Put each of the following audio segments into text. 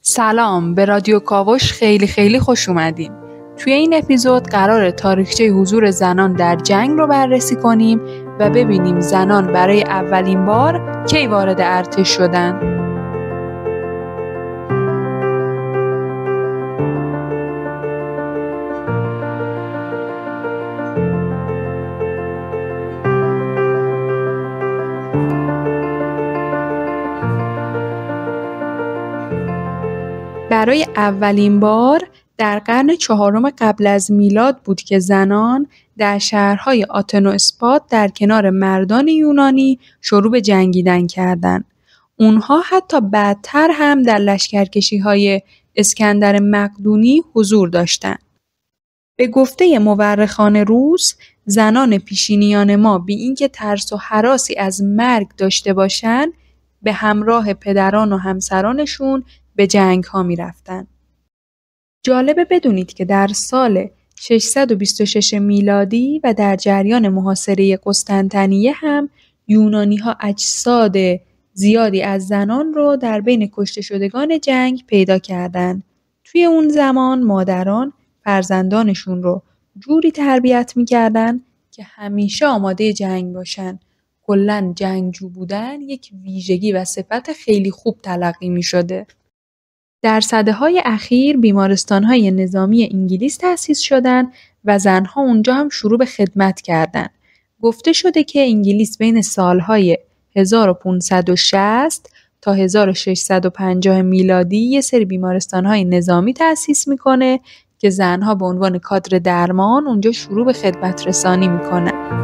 سلام، به رادیو کاوش خیلی خوش اومدین. توی این اپیزود قراره تاریخچه حضور زنان در جنگ رو بررسی کنیم و ببینیم زنان برای اولین بار کی وارد ارتش شدن. برای اولین بار در قرن 4 قبل از میلاد بود که زنان در شهرهای آتن و اسپارت در کنار مردان یونانی شروع به جنگیدن کردند. اونها حتی بعدتر هم در لشکرکشی‌های اسکندر مقدونی حضور داشتند. به گفته مورخان روس، زنان پیشینیان ما بی اینکه ترس و هراسی از مرگ داشته باشند، به همراه پدران و همسرانشون به جنگ ها می رفتن. جالبه بدونید که در سال 626 میلادی و در جریان محاصره قسطنطنیه هم یونانی ها اجساد زیادی از زنان رو در بین کشته شدگان جنگ پیدا کردن. توی اون زمان مادران فرزندانشون رو جوری تربیت می کردن که همیشه آماده جنگ باشن. کلاً جنگجو بودن یک ویژگی و صفت خیلی خوب تلقی می شده. در سده‌های اخیر بیمارستان‌های نظامی انگلیس تأسیس شدند و زنها اونجا هم شروع به خدمت کردند. گفته شده که انگلیس بین سالهای 1560 تا 1650 میلادی یه سری بیمارستان‌های نظامی تأسیس میکنه که زنها به عنوان کادر درمان اونجا شروع به خدمت رسانی میکنن.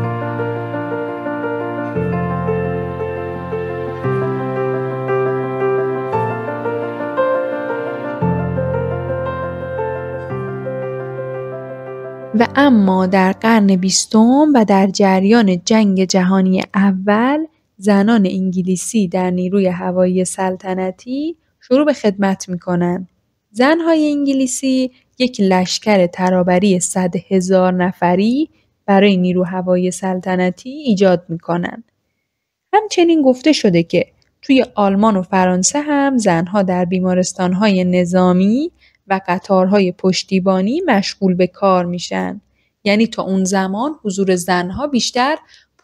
و اما در قرن 20 و در جریان جنگ جهانی اول زنان انگلیسی در نیروی هوایی سلطنتی شروع به خدمت می‌کنند. زن‌های انگلیسی یک لشکر ترابری 100,000 نفری برای نیرو هوایی سلطنتی ایجاد می‌کنند. همچنین گفته شده که توی آلمان و فرانسه هم زن‌ها در بیمارستان‌های نظامی و قطارهای پشتیبانی مشغول به کار میشن. یعنی تا اون زمان حضور زنها بیشتر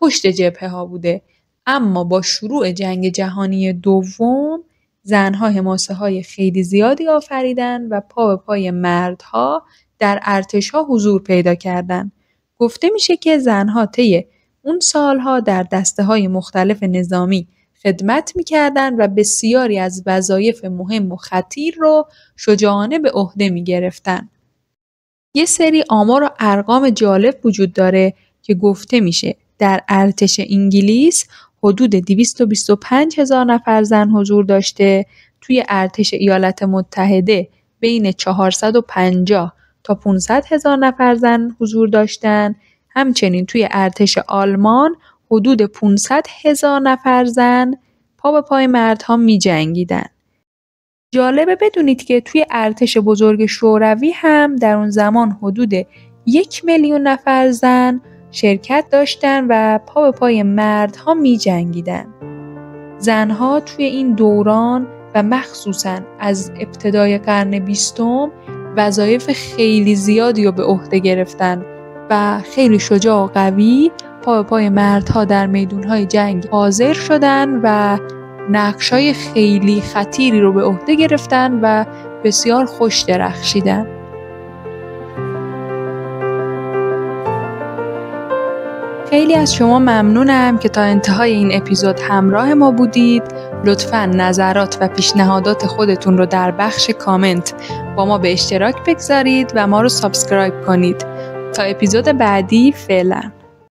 پشت جبهه ها بوده. اما با شروع جنگ جهانی دوم زنها حماسه های خیلی زیادی آفریدن و پا به پای مردها در ارتش ها حضور پیدا کردن. گفته میشه که زنها طی اون سالها در دسته های مختلف نظامی خدمت می‌کردند و بسیاری از وظایف مهم و خطیر رو شجاعانه به عهده می‌گرفتن. یه سری آمار و ارقام جالب وجود داره که گفته میشه در ارتش انگلیس حدود 225,000 نفر زن حضور داشته، توی ارتش ایالات متحده بین 450 تا 500,000 نفر زن حضور داشتن، همچنین توی ارتش آلمان حدود 500,000 نفر زن پا به پای مردها می جنگیدن. جالبه بدونید که توی ارتش بزرگ شوروی هم در اون زمان حدود 1,000,000 نفر زن شرکت داشتن و پا به پای مردها می جنگیدن. زنها توی این دوران و مخصوصاً از ابتدای قرن 20 وظایف خیلی زیادی رو به عهده گرفتن و خیلی شجاع و قوی پا به پای مردها در میدونهای جنگ حاضر شدن و نقشای خیلی خطیری رو به عهده گرفتن و بسیار خوش درخشیدن. خیلی از شما ممنونم که تا انتهای این اپیزود همراه ما بودید. لطفاً نظرات و پیشنهادات خودتون رو در بخش کامنت با ما به اشتراک بگذارید و ما رو سابسکرایب کنید. تا اپیزود بعدی، فعلا.